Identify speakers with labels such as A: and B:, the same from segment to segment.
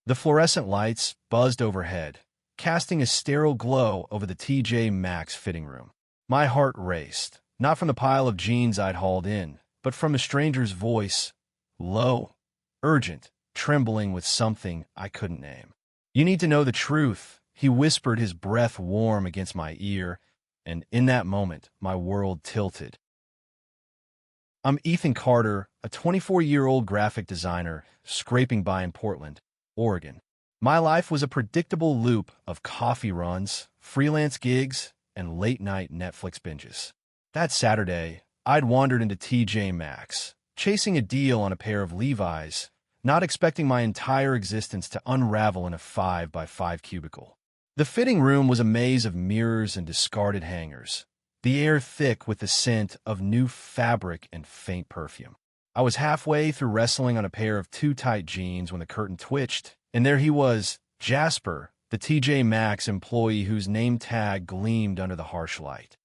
A: The fluorescent lights buzzed overhead, casting a sterile glow over the TJ Maxx fitting room. My heart raced, not from the pile of jeans I'd hauled in, but from a stranger's voice, low, urgent, trembling with something I couldn't name. "You need to know the truth," he whispered, his breath warm against my ear, and in that moment, my world tilted. I'm Ethan Carter, a 24-year-old graphic designer scraping by in Portland, Oregon. My life was a predictable loop of coffee runs, freelance gigs, and late-night Netflix binges. That Saturday, I'd wandered into TJ Maxx, chasing a deal on a pair of Levi's, not expecting my entire existence to unravel in a 5x5 cubicle. The fitting room was a maze of mirrors and discarded hangers, the air thick with the scent of new fabric and faint perfume. I was halfway through wrestling on a pair of too tight jeans when the curtain twitched, and there he was, Jasper, the TJ Maxx employee whose name tag gleamed under the harsh light.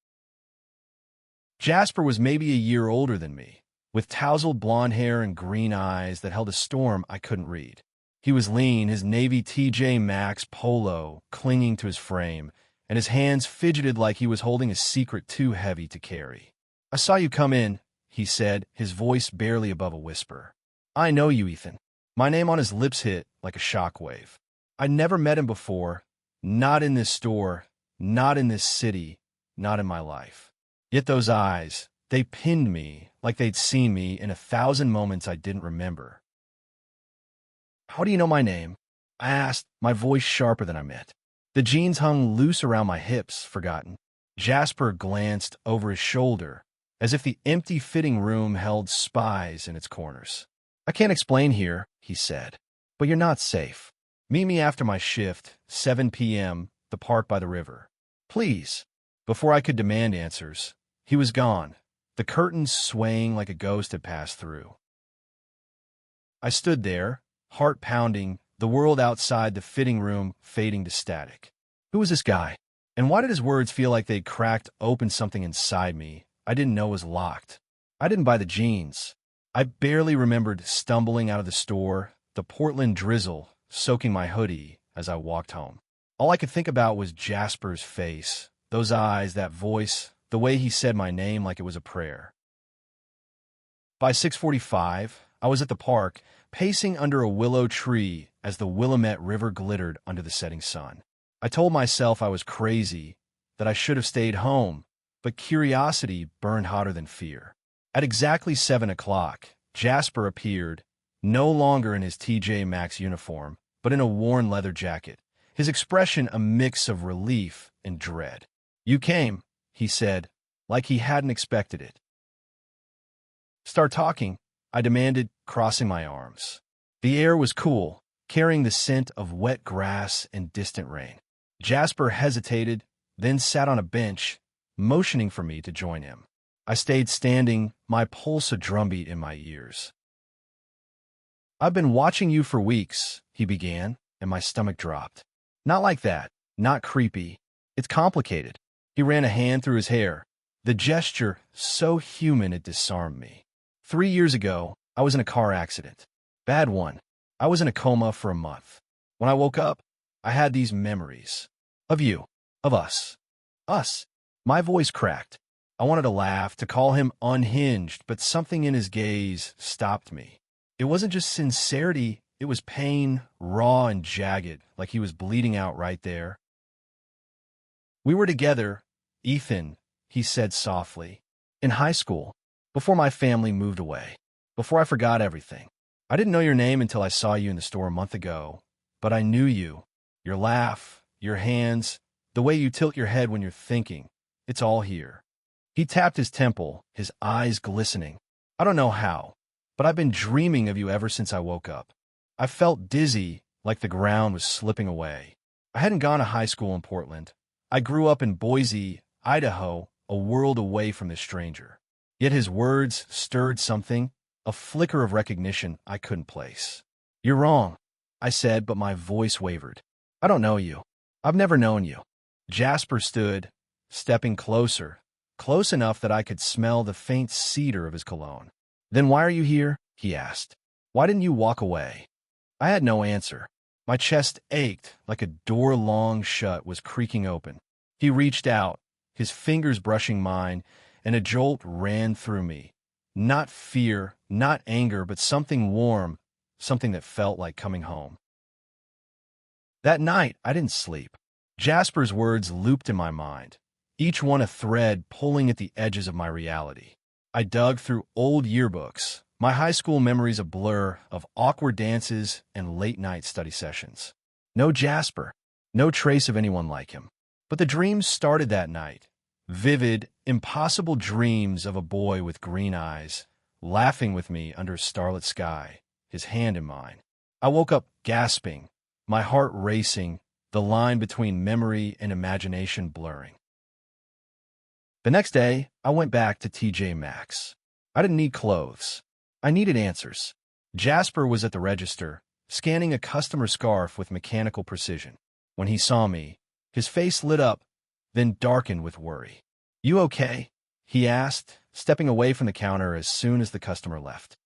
A: Jasper was maybe a year older than me, with tousled blonde hair and green eyes that held a storm I couldn't read. He was lean, his navy TJ Maxx polo clinging to his frame, and his hands fidgeted like he was holding a secret too heavy to carry. "I saw you come in," he said, his voice barely above a whisper. "I know you, Ethan." My name on his lips hit like a shockwave. I'd never met him before, not in this store, not in this city, not in my life. Yet those eyes, they pinned me like they'd seen me in 1,000 moments I didn't remember. "How do you know my name?" I asked, my voice sharper than I meant. The jeans hung loose around my hips, forgotten. Jasper glanced over his shoulder, as if the empty fitting room held spies in its corners. "I can't explain here," he said, "but you're not safe. Meet me after my shift, 7 p.m., the park by the river. Please." Before I could demand answers, he was gone, the curtains swaying like a ghost had passed through. I stood there, heart pounding, the world outside the fitting room fading to static. Who was this guy? And why did his words feel like they'd cracked open something inside me I didn't know was locked? I didn't buy the jeans. I barely remembered stumbling out of the store, the Portland drizzle soaking my hoodie as I walked home. All I could think about was Jasper's face, those eyes, that voice, the way he said my name like it was a prayer. By 6:45, I was at the park, pacing under a willow tree as the Willamette River glittered under the setting sun. I told myself I was crazy, that I should have stayed home, but curiosity burned hotter than fear. At exactly 7 o'clock, Jasper appeared, no longer in his TJ Maxx uniform, but in a worn leather jacket, his expression a mix of relief and dread. "You came," he said, like he hadn't expected it. "Start talking," I demanded, crossing my arms. The air was cool, carrying the scent of wet grass and distant rain. Jasper hesitated, then sat on a bench, motioning for me to join him. I stayed standing, my pulse a drumbeat in my ears. "I've been watching you for weeks," he began, and my stomach dropped. "Not like that, not creepy. It's complicated." He ran a hand through his hair, the gesture so human it disarmed me. 3 years ago, I was in a car accident. Bad one. I was in a coma for a month. When I woke up, I had these memories. Of you. Of us. Us. My voice cracked. I wanted to laugh, to call him unhinged, but something in his gaze stopped me. It wasn't just sincerity, it was pain, raw and jagged, like he was bleeding out right there. "We were together, Ethan," he said softly, "in high school, before my family moved away, before I forgot everything. I didn't know your name until I saw you in the store a month ago, but I knew you. Your laugh, your hands, the way you tilt your head when you're thinking. It's all here." He tapped his temple, his eyes glistening. "I don't know how, but I've been dreaming of you ever since I woke up. I felt dizzy, like the ground was slipping away. I hadn't gone to high school in Portland. I grew up in Boise, Idaho, a world away from this stranger. Yet his words stirred something, a flicker of recognition I couldn't place. "You're wrong," I said, but my voice wavered. "I don't know you. I've never known you." Jasper stood, stepping closer, close enough that I could smell the faint cedar of his cologne. "Then why are you here?" he asked. "Why didn't you walk away?" I had no answer. My chest ached like a door long shut was creaking open. He reached out, his fingers brushing mine, and a jolt ran through me. Not fear, not anger, but something warm, something that felt like coming home. That night, I didn't sleep. Jasper's words looped in my mind, each one a thread pulling at the edges of my reality. I dug through old yearbooks, my high school memories a blur of awkward dances and late-night study sessions. No Jasper, no trace of anyone like him. But the dreams started that night. Vivid, impossible dreams of a boy with green eyes, laughing with me under a starlit sky, his hand in mine. I woke up gasping, my heart racing, the line between memory and imagination blurring. The next day, I went back to TJ Maxx. I didn't need clothes. I needed answers. Jasper was at the register, scanning a customer scarf with mechanical precision. When he saw me, his face lit up, then darkened with worry. "You okay?" he asked, stepping away from the counter as soon as the customer left.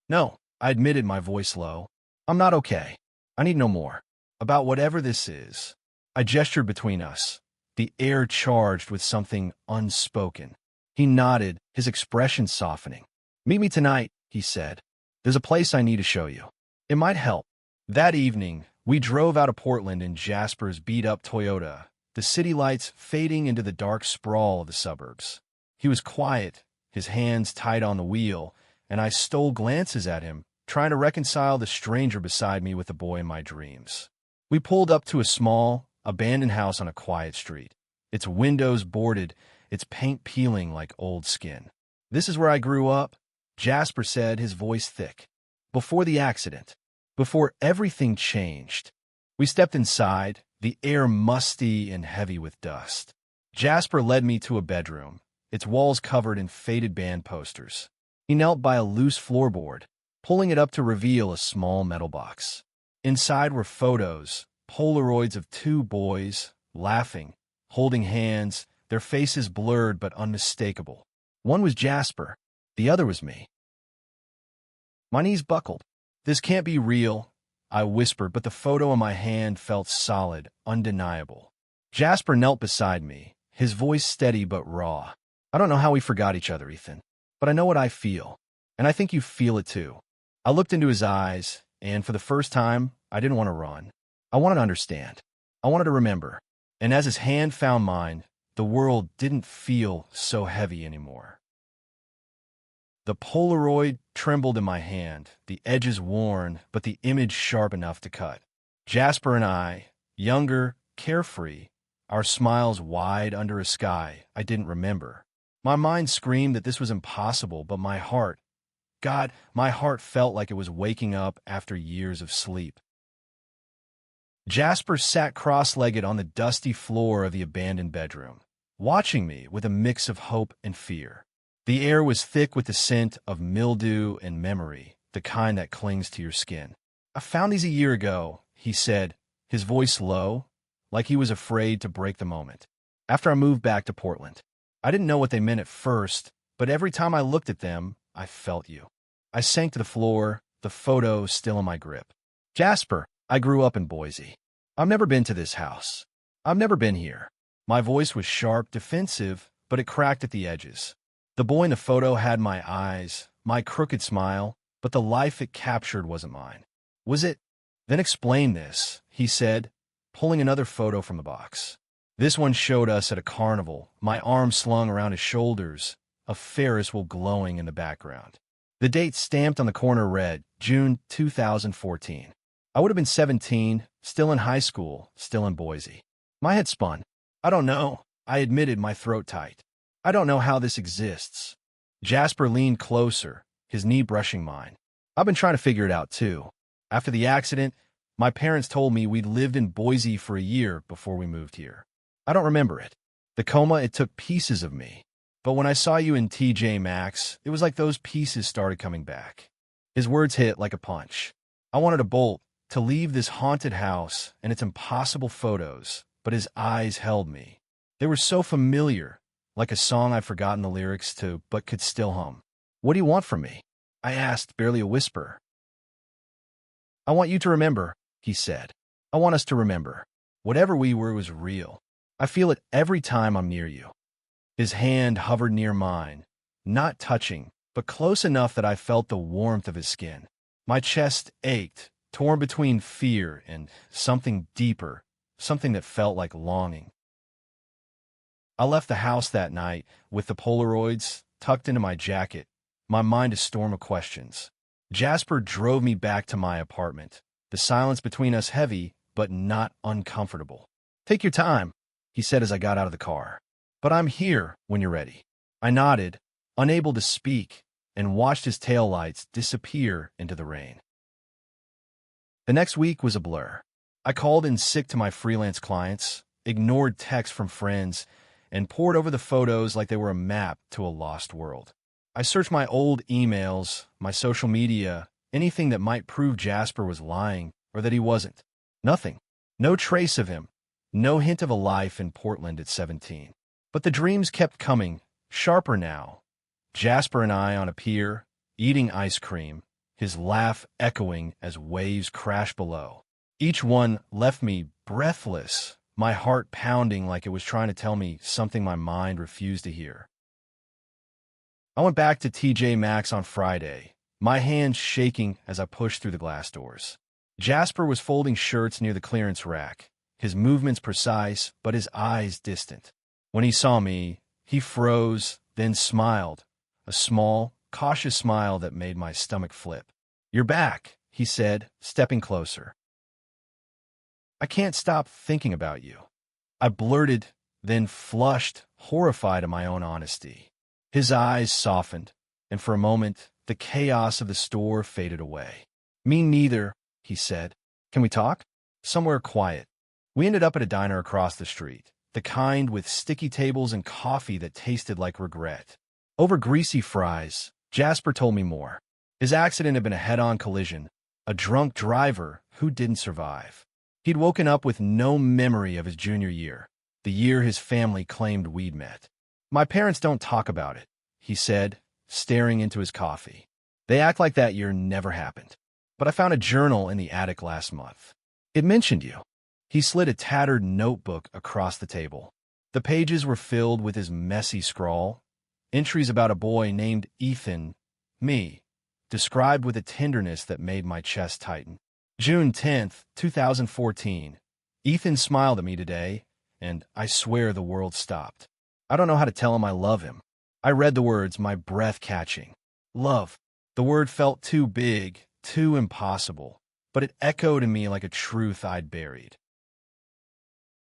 A: "No," I admitted, my voice low. "I'm not okay. I need no more. About whatever this is." I gestured between us, the air charged with something unspoken. He nodded, his expression softening. "Meet me tonight," he said. "There's a place I need to show you. It might help." That evening, we drove out of Portland in Jasper's beat-up Toyota, the city lights fading into the dark sprawl of the suburbs. He was quiet, his hands tight on the wheel, and I stole glances at him, trying to reconcile the stranger beside me with the boy in my dreams. We pulled up to a small, abandoned house on a quiet street, its windows boarded, its paint peeling like old skin. "This is where I grew up," Jasper said, his voice thick. "Before the accident. Before everything changed." We stepped inside, the air musty and heavy with dust. Jasper led me to a bedroom, its walls covered in faded band posters. He knelt by a loose floorboard, pulling it up to reveal a small metal box. Inside were photos, Polaroids of two boys, laughing, holding hands, their faces blurred but unmistakable. One was Jasper, the other was me. My knees buckled. "This can't be real," I whispered, but the photo in my hand felt solid, undeniable. Jasper knelt beside me, his voice steady but raw. "I don't know how we forgot each other, Ethan, but I know what I feel, and I think you feel it too." I looked into his eyes, and for the first time, I didn't want to run. I wanted to understand. I wanted to remember. And as his hand found mine, the world didn't feel so heavy anymore. The Polaroid trembled in my hand, the edges worn, but the image sharp enough to cut. Jasper and I, younger, carefree, our smiles wide under a sky I didn't remember. My mind screamed that this was impossible, but my heart, God, my heart felt like it was waking up after years of sleep. Jasper sat cross-legged on the dusty floor of the abandoned bedroom, watching me with a mix of hope and fear. The air was thick with the scent of mildew and memory, the kind that clings to your skin. "I found these a year ago," he said, his voice low, like he was afraid to break the moment. "After I moved back to Portland." I didn't know what they meant at first, but every time I looked at them, I felt you. I sank to the floor, the photo still in my grip. "Jasper, I grew up in Boise. I've never been to this house. I've never been here." My voice was sharp, defensive, but it cracked at the edges. The boy in the photo had my eyes, my crooked smile, but the life it captured wasn't mine. "Was it?" "Then explain this," he said, pulling another photo from the box. This one showed us at a carnival, my arms slung around his shoulders, a Ferris wheel glowing in the background. The date stamped on the corner read, June 2014. I would have been 17, still in high school, still in Boise. My head spun. "I don't know," I admitted, my throat tight. "I don't know how this exists." Jasper leaned closer, his knee brushing mine. "I've been trying to figure it out too. After the accident, my parents told me we'd lived in Boise for a year before we moved here. I don't remember it. The coma, it took pieces of me. But when I saw you in TJ Maxx, it was like those pieces started coming back." His words hit like a punch. I wanted to bolt, to leave this haunted house and its impossible photos, but his eyes held me. They were so familiar, like a song I'd forgotten the lyrics to, but could still hum. "What do you want from me?" I asked, barely a whisper. I want you to remember, he said. I want us to remember. Whatever we were was real. I feel it every time I'm near you. His hand hovered near mine, not touching, but close enough that I felt the warmth of his skin. My chest ached, torn between fear and something deeper, something that felt like longing. I left the house that night with the Polaroids tucked into my jacket, my mind a storm of questions. Jasper drove me back to my apartment, the silence between us heavy but not uncomfortable. Take your time, he said as I got out of the car. But I'm here when you're ready. I nodded, unable to speak, and watched his taillights disappear into the rain. The next week was a blur. I called in sick to my freelance clients, ignored texts from friends, and pored over the photos like they were a map to a lost world. I searched my old emails, my social media, anything that might prove Jasper was lying or that he wasn't. Nothing. No trace of him. No hint of a life in Portland at 17. But the dreams kept coming, sharper now. Jasper and I on a pier, eating ice cream, his laugh echoing as waves crashed below. Each one left me breathless, my heart pounding like it was trying to tell me something my mind refused to hear. I went back to TJ Maxx on Friday, my hands shaking as I pushed through the glass doors. Jasper was folding shirts near the clearance rack, his movements precise, but his eyes distant. When he saw me, he froze, then smiled, a small, cautious smile that made my stomach flip. "You're back," he said, stepping closer. "I can't stop thinking about you," I blurted, then flushed, horrified at my own honesty. His eyes softened, and for a moment, the chaos of the store faded away. "Me neither," he said. "Can we talk?" "Somewhere quiet." We ended up at a diner across the street, the kind with sticky tables and coffee that tasted like regret. Over greasy fries, Jasper told me more. His accident had been a head-on collision, a drunk driver who didn't survive. He'd woken up with no memory of his junior year, the year his family claimed we'd met. "My parents don't talk about it," he said, staring into his coffee. "They act like that year never happened. But I found a journal in the attic last month. It mentioned you." He slid a tattered notebook across the table. The pages were filled with his messy scrawl, entries about a boy named Ethan, me, described with a tenderness that made my chest tighten. June 10th, 2014. Ethan smiled at me today, and I swear the world stopped. I don't know how to tell him I love him. I read the words, my breath catching. Love. The word felt too big, too impossible, but it echoed in me like a truth I'd buried.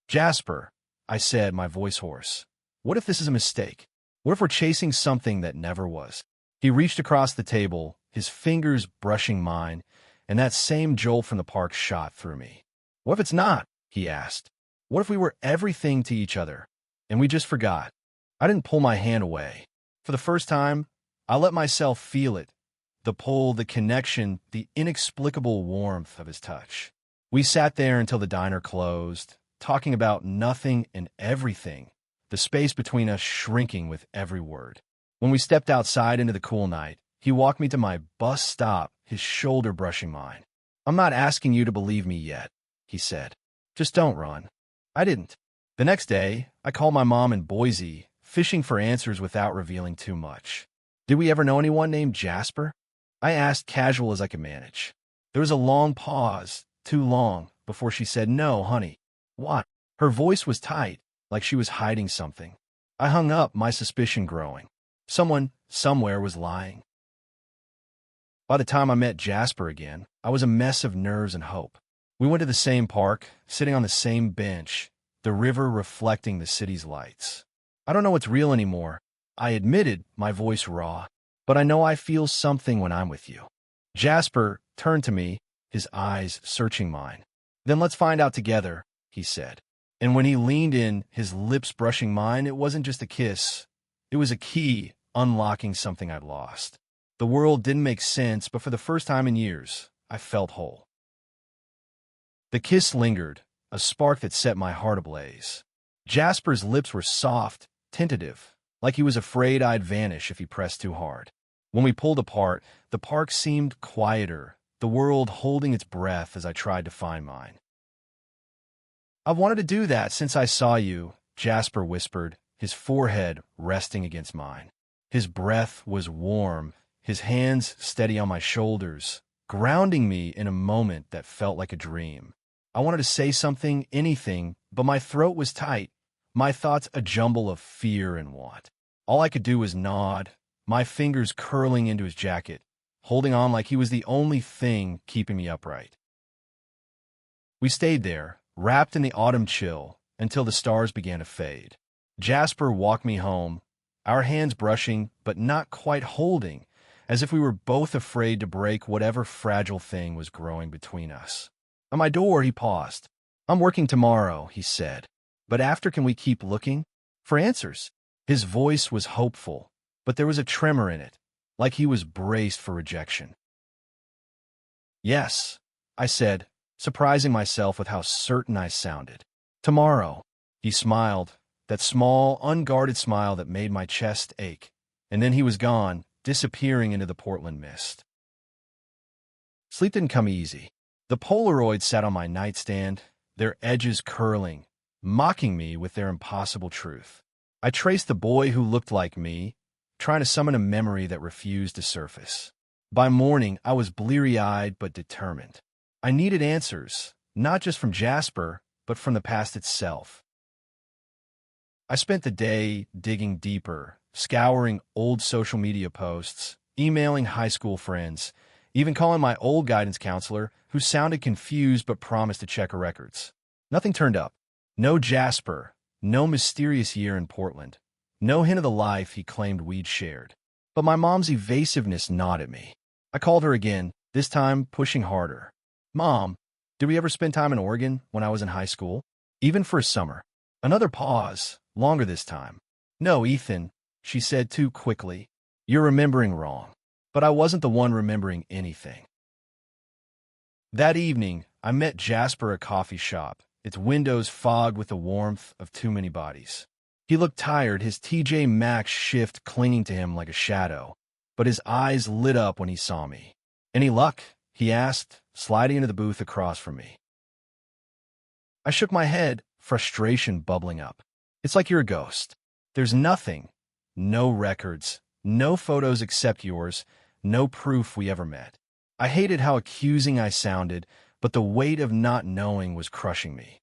A: "Jasper," I said, my voice hoarse. "What if this is a mistake? What if we're chasing something that never was?" He reached across the table, his fingers brushing mine, and that same jolt from the park shot through me. "What if it's not?" he asked. "What if we were everything to each other, and we just forgot?" I didn't pull my hand away. For the first time, I let myself feel it, the pull, the connection, the inexplicable warmth of his touch. We sat there until the diner closed, talking about nothing and everything, the space between us shrinking with every word. When we stepped outside into the cool night, he walked me to my bus stop, his shoulder brushing mine. "I'm not asking you to believe me yet," he said. "Just don't run." I didn't. The next day, I called my mom in Boise, fishing for answers without revealing too much. "Did we ever know anyone named Jasper?" I asked, casual as I could manage. There was a long pause, too long, before she said, "No, honey." "What?" Her voice was tight, like she was hiding something. I hung up, my suspicion growing. Someone, somewhere, was lying. By the time I met Jasper again, I was a mess of nerves and hope. We went to the same park, sitting on the same bench, the river reflecting the city's lights. "I don't know what's real anymore," I admitted, my voice raw, "but I know I feel something when I'm with you." Jasper turned to me, his eyes searching mine. "Then let's find out together," he said. And when he leaned in, his lips brushing mine, it wasn't just a kiss. It was a key, unlocking something I'd lost. The world didn't make sense, but for the first time in years, I felt whole. The kiss lingered, a spark that set my heart ablaze. Jasper's lips were soft, tentative, like he was afraid I'd vanish if he pressed too hard. When we pulled apart, the park seemed quieter, the world holding its breath as I tried to find mine. "I've wanted to do that since I saw you," Jasper whispered, his forehead resting against mine. His breath was warm, his hands steady on my shoulders, grounding me in a moment that felt like a dream. I wanted to say something, anything, but my throat was tight, my thoughts a jumble of fear and want. All I could do was nod, my fingers curling into his jacket, holding on like he was the only thing keeping me upright. We stayed there, wrapped in the autumn chill, until the stars began to fade. Jasper walked me home, our hands brushing but not quite holding, as if we were both afraid to break whatever fragile thing was growing between us. At my door, he paused. "I'm working tomorrow," he said. "But after, can we keep looking for answers?" His voice was hopeful, but there was a tremor in it, like he was braced for rejection. "Yes," I said, surprising myself with how certain I sounded. "Tomorrow." He smiled, that small, unguarded smile that made my chest ache, and then he was gone, disappearing into the Portland mist. Sleep didn't come easy. The Polaroids sat on my nightstand, their edges curling, mocking me with their impossible truth. I traced the boy who looked like me, trying to summon a memory that refused to surface. By morning, I was bleary-eyed but determined. I needed answers, not just from Jasper, but from the past itself. I spent the day digging deeper, scouring old social media posts, emailing high school friends, even calling my old guidance counselor, who sounded confused but promised to check her records. Nothing turned up. No Jasper, no mysterious year in Portland, no hint of the life he claimed we'd shared. But my mom's evasiveness gnawed at me. I called her again, this time pushing harder. "Mom, did we ever spend time in Oregon when I was in high school? Even for a summer?" Another pause, longer this time. "No, Ethan," she said too quickly. "You're remembering wrong." But I wasn't the one remembering anything. That evening, I met Jasper at a coffee shop, its windows fogged with the warmth of too many bodies. He looked tired, his TJ Maxx shift clinging to him like a shadow, but his eyes lit up when he saw me. "Any luck?" he asked, sliding into the booth across from me. I shook my head, frustration bubbling up. "It's like you're a ghost. There's nothing, no records, no photos except yours, no proof we ever met." I hated how accusing I sounded, but the weight of not knowing was crushing me.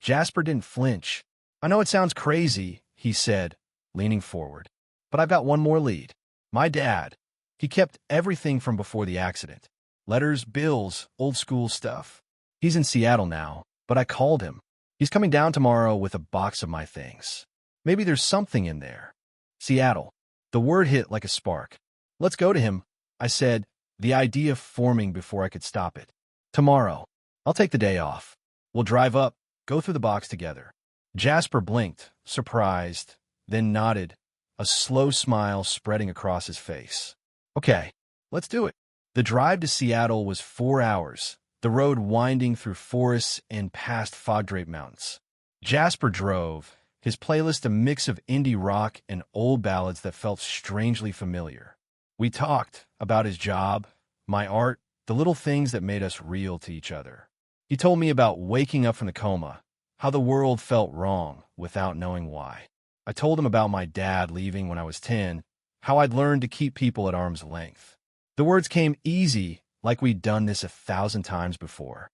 A: Jasper didn't flinch. "I know it sounds crazy," he said, leaning forward, "but I've got one more lead. My dad. He kept everything from before the accident. Letters, bills, old school stuff. He's in Seattle now, but I called him. He's coming down tomorrow with a box of my things. Maybe there's something in there." Seattle. The word hit like a spark. "Let's go to him," I said, the idea forming before I could stop it. "Tomorrow. I'll take the day off. We'll drive up, go through the box together." Jasper blinked, surprised, then nodded, a slow smile spreading across his face. "Okay, let's do it." The drive to Seattle was 4 hours, the road winding through forests and past fog-draped mountains. Jasper drove, his playlist a mix of indie rock and old ballads that felt strangely familiar. We talked about his job, my art, the little things that made us real to each other. He told me about waking up from the coma, how the world felt wrong without knowing why. I told him about my dad leaving when I was 10, how I'd learned to keep people at arm's length. The words came easy, like we'd done this 1,000 times before.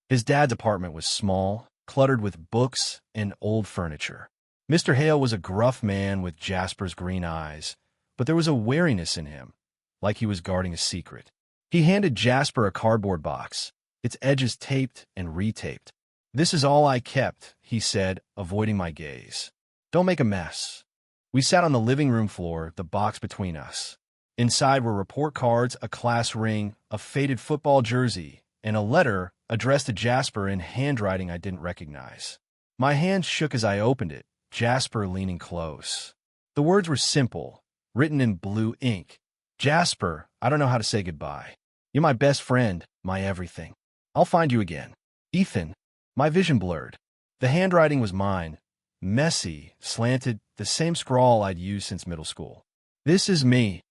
A: His dad's apartment was small, cluttered with books and old furniture. Mr. Hale was a gruff man with Jasper's green eyes, but there was a wariness in him, like he was guarding a secret. He handed Jasper a cardboard box, its edges taped and retaped. "This is all I kept," he said, avoiding my gaze. "Don't make a mess." We sat on the living room floor, the box between us. Inside were report cards, a class ring, a faded football jersey, and a letter addressed to Jasper in handwriting I didn't recognize. My hand shook as I opened it, Jasper leaning close. The words were simple, written in blue ink. "Jasper, I don't know how to say goodbye. You're my best friend, my everything. I'll find you again. Ethan." My vision blurred. The handwriting was mine, messy, slanted, the same scrawl I'd used since middle school. "This is me."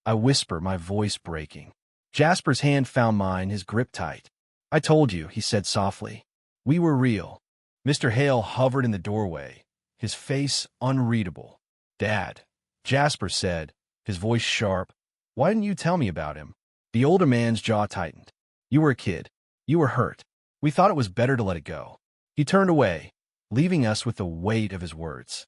A: I whisper, my voice breaking. Jasper's hand found mine, his grip tight. I told you, he said softly. We were real. Mr. Hale hovered in the doorway, his face unreadable. Dad, Jasper said, his voice sharp. Why didn't you tell me about him? The older man's jaw tightened. You were a kid. You were hurt. We thought it was better to let it go. He turned away, leaving us with the weight of his words.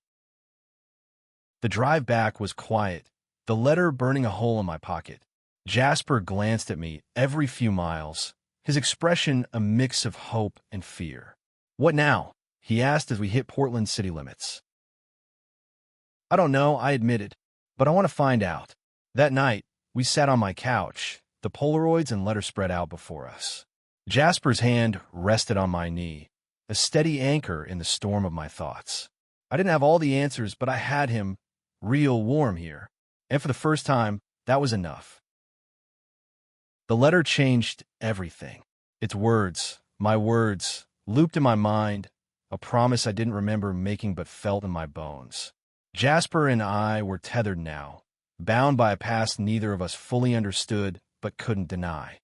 A: The drive back was quiet, the letter burning a hole in my pocket. Jasper glanced at me every few miles, his expression a mix of hope and fear. What now? He asked as we hit Portland city limits. I don't know, I admitted, but I want to find out. That night, we sat on my couch, the Polaroids and letter spread out before us. Jasper's hand rested on my knee, a steady anchor in the storm of my thoughts. I didn't have all the answers, but I had him, real warm here, and for the first time, that was enough. The letter changed everything. Its words, my words, looped in my mind, a promise I didn't remember making but felt in my bones. Jasper and I were tethered now, bound by a past neither of us fully understood but couldn't deny.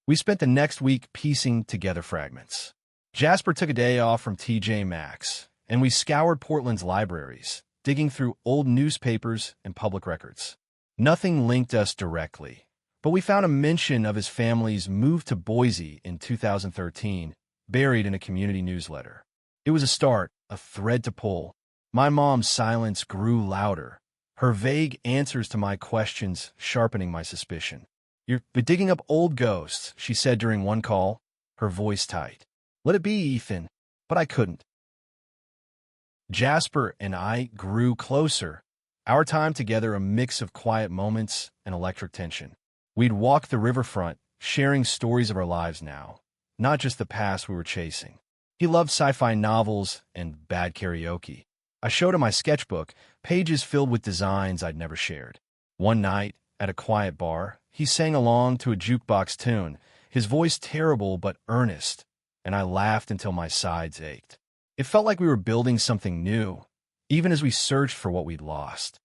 A: We spent the next week piecing together fragments. Jasper took a day off from TJ Maxx, and we scoured Portland's libraries, digging through old newspapers and public records. Nothing linked us directly, but we found a mention of his family's move to Boise in 2013, buried in a community newsletter. It was a start, a thread to pull. My mom's silence grew louder, her vague answers to my questions sharpening my suspicion. You're digging up old ghosts, she said during one call, her voice tight. Let it be, Ethan. But I couldn't. Jasper and I grew closer, our time together a mix of quiet moments and electric tension. We'd walk the riverfront, sharing stories of our lives now, not just the past we were chasing. He loved sci-fi novels and bad karaoke. I showed him my sketchbook, pages filled with designs I'd never shared. One night, at a quiet bar, he sang along to a jukebox tune, his voice terrible but earnest, and I laughed until my sides ached. It felt like we were building something new, even as we searched for what we'd lost.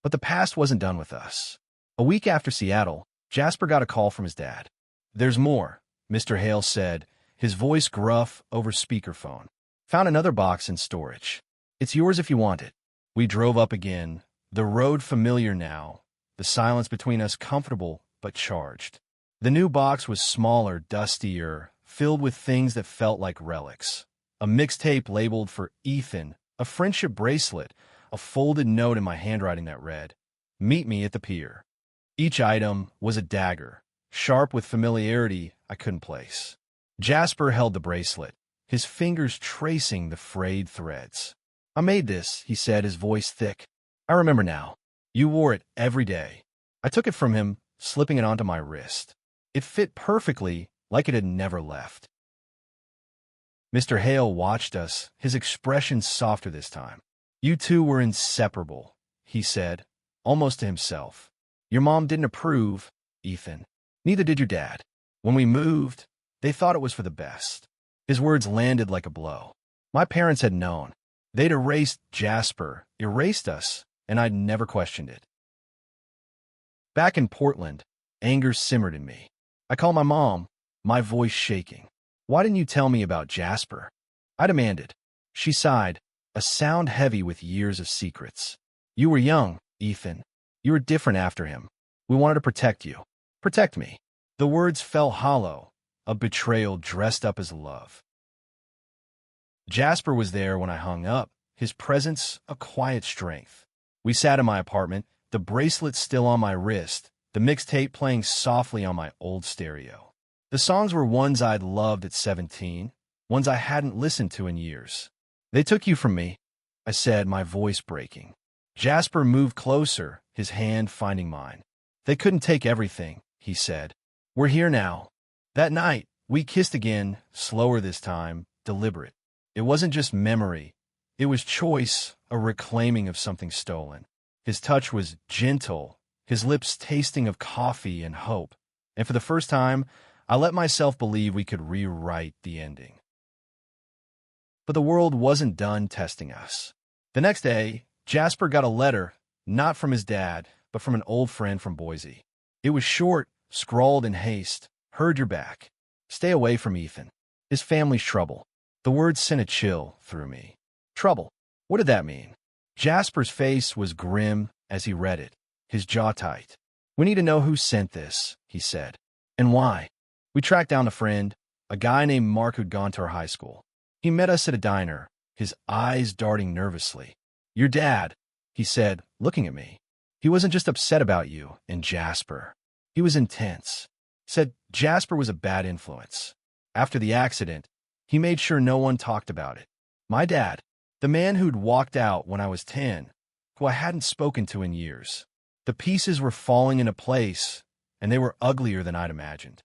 A: But the past wasn't done with us. A week after Seattle, Jasper got a call from his dad. There's more, Mr. Hale said, his voice gruff over speakerphone. Found another box in storage. It's yours if you want it. We drove up again, the road familiar now, the silence between us comfortable but charged. The new box was smaller, dustier, filled with things that felt like relics. A mixtape labeled for Ethan, a friendship bracelet, a folded note in my handwriting that read, "Meet me at the pier." Each item was a dagger, sharp with familiarity I couldn't place. Jasper held the bracelet, his fingers tracing the frayed threads. I made this, he said, his voice thick. I remember now. You wore it every day. I took it from him, slipping it onto my wrist. It fit perfectly, like it had never left. Mr. Hale watched us, his expression softer this time. You two were inseparable, he said, almost to himself. Your mom didn't approve, Ethan. Neither did your dad. When we moved, they thought it was for the best. His words landed like a blow. My parents had known. They'd erased Jasper, erased us, and I'd never questioned it. Back in Portland, anger simmered in me. I called my mom, my voice shaking. Why didn't you tell me about Jasper? I demanded. She sighed, a sound heavy with years of secrets. You were young, Ethan. You were different after him. We wanted to protect you. Protect me. The words fell hollow, a betrayal dressed up as love. Jasper was there when I hung up, his presence a quiet strength. We sat in my apartment, the bracelet still on my wrist, the mixtape playing softly on my old stereo. The songs were ones I'd loved at 17, ones I hadn't listened to in years. They took you from me, I said, my voice breaking. Jasper moved closer, his hand finding mine. They couldn't take everything, he said. We're here now. That night, we kissed again, slower this time, deliberate. It wasn't just memory. It was choice, a reclaiming of something stolen. His touch was gentle, his lips tasting of coffee and hope. And for the first time, I let myself believe we could rewrite the ending. But the world wasn't done testing us. The next day, Jasper got a letter, not from his dad, but from an old friend from Boise. It was short, scrawled in haste. Heard you're back. Stay away from Ethan. His family's trouble. The words sent a chill through me. Trouble. What did that mean? Jasper's face was grim as he read it, his jaw tight. We need to know who sent this, he said. And why? We tracked down a friend, a guy named Mark who'd gone to our high school. He met us at a diner, his eyes darting nervously. Your dad, he said, looking at me. He wasn't just upset about you and Jasper. He was intense. Said Jasper was a bad influence. After the accident, he made sure no one talked about it. My dad, the man who'd walked out when I was 10, who I hadn't spoken to in years. The pieces were falling into place, and they were uglier than I'd imagined.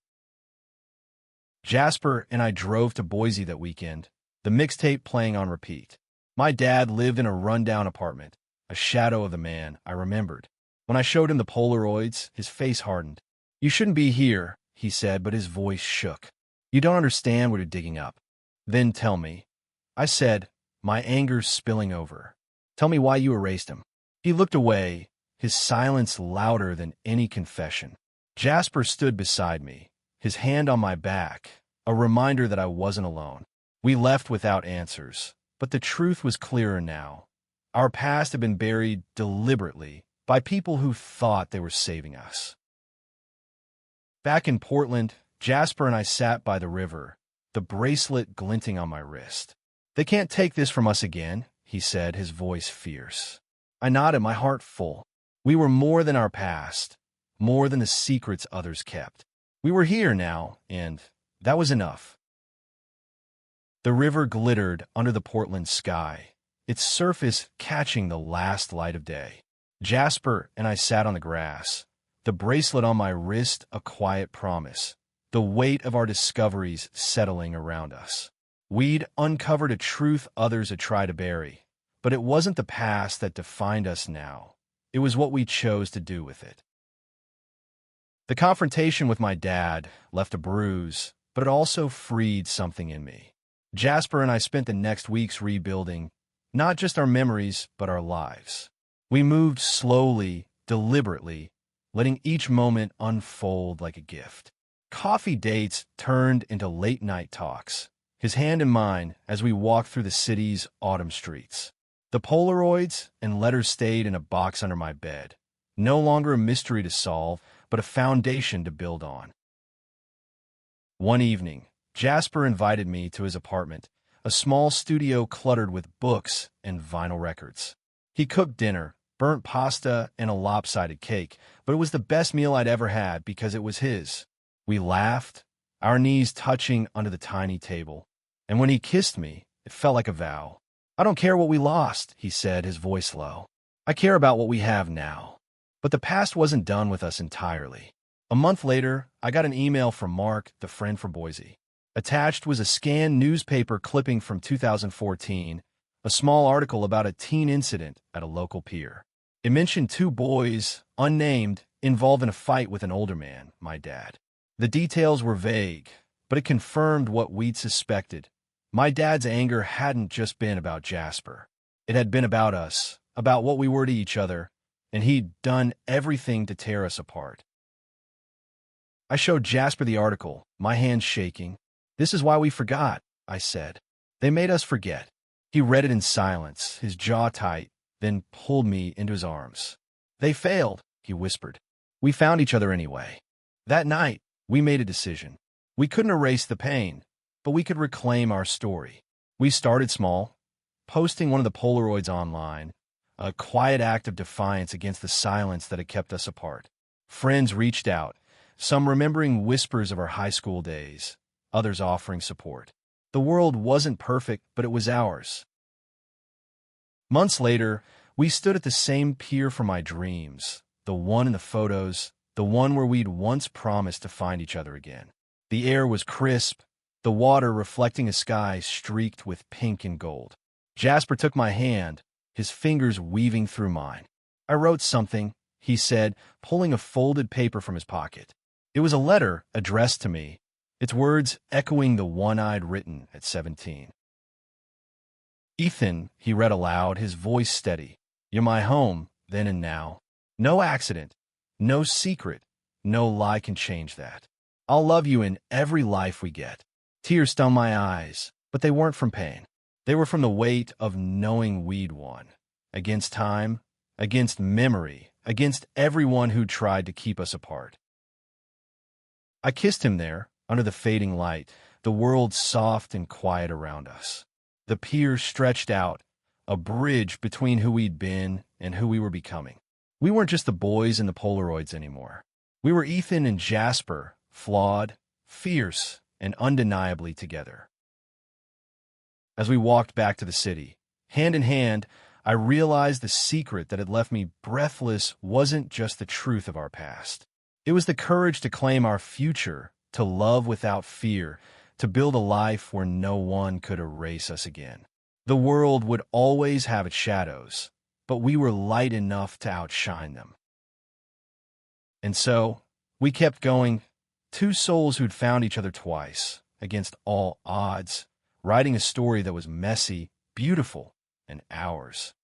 A: Jasper and I drove to Boise that weekend, the mixtape playing on repeat. My dad lived in a rundown apartment, a shadow of the man I remembered. When I showed him the Polaroids, his face hardened. You shouldn't be here, he said, but his voice shook. You don't understand what you're digging up. Then tell me. I said, my anger spilling over. Tell me why you erased him. He looked away, his silence louder than any confession. Jasper stood beside me, his hand on my back, a reminder that I wasn't alone. We left without answers, but the truth was clearer now. Our past had been buried deliberately by people who thought they were saving us. Back in Portland, Jasper and I sat by the river, the bracelet glinting on my wrist. They can't take this from us again, he said, his voice fierce. I nodded, my heart full. We were more than our past, more than the secrets others kept. We were here now, and that was enough. The river glittered under the Portland sky, its surface catching the last light of day. Jasper and I sat on the grass, the bracelet on my wrist a quiet promise, the weight of our discoveries settling around us. We'd uncovered a truth others had tried to bury, but it wasn't the past that defined us now. It was what we chose to do with it. The confrontation with my dad left a bruise, but it also freed something in me. Jasper and I spent the next weeks rebuilding, not just our memories, but our lives. We moved slowly, deliberately, letting each moment unfold like a gift. Coffee dates turned into late-night talks, his hand in mine as we walked through the city's autumn streets. The Polaroids and letters stayed in a box under my bed, no longer a mystery to solve, but a foundation to build on. One evening, Jasper invited me to his apartment, a small studio cluttered with books and vinyl records. He cooked dinner, burnt pasta, and a lopsided cake, but it was the best meal I'd ever had because it was his. We laughed, our knees touching under the tiny table, and when he kissed me, it felt like a vow. I don't care what we lost, he said, his voice low. I care about what we have now. But the past wasn't done with us entirely. A month later, I got an email from Mark, the friend from Boise. Attached was a scanned newspaper clipping from 2014, a small article about a teen incident at a local pier. It mentioned two boys, unnamed, involved in a fight with an older man, my dad. The details were vague, but it confirmed what we'd suspected. My dad's anger hadn't just been about Jasper. It had been about us, about what we were to each other, and he'd done everything to tear us apart. I showed Jasper the article, my hands shaking. This is why we forgot, I said. They made us forget. He read it in silence, his jaw tight, then pulled me into his arms. They failed, he whispered. We found each other anyway. That night, we made a decision. We couldn't erase the pain, but we could reclaim our story. We started small, posting one of the Polaroids online, a quiet act of defiance against the silence that had kept us apart. Friends reached out, some remembering whispers of our high school days, others offering support. The world wasn't perfect, but it was ours. Months later, we stood at the same pier for my dreams, the one in the photos, the one where we'd once promised to find each other again. The air was crisp, the water reflecting a sky streaked with pink and gold. Jasper took my hand, his fingers weaving through mine. I wrote something, he said, pulling a folded paper from his pocket. It was a letter addressed to me, its words echoing the one I'd written at 17. Ethan, he read aloud, his voice steady. You're my home, then and now. No accident, no secret, no lie can change that. I'll love you in every life we get. Tears stung my eyes, but they weren't from pain. They were from the weight of knowing we'd won. Against time, against memory, against everyone who tried to keep us apart. I kissed him there, under the fading light, the world soft and quiet around us. The pier stretched out, a bridge between who we'd been and who we were becoming. We weren't just the boys in the Polaroids anymore. We were Ethan and Jasper, flawed, fierce, and undeniably together. As we walked back to the city, hand in hand, I realized the secret that had left me breathless wasn't just the truth of our past. It was the courage to claim our future, to love without fear, to build a life where no one could erase us again. The world would always have its shadows, but we were light enough to outshine them. And so, we kept going, two souls who'd found each other twice, against all odds, writing a story that was messy, beautiful, and ours.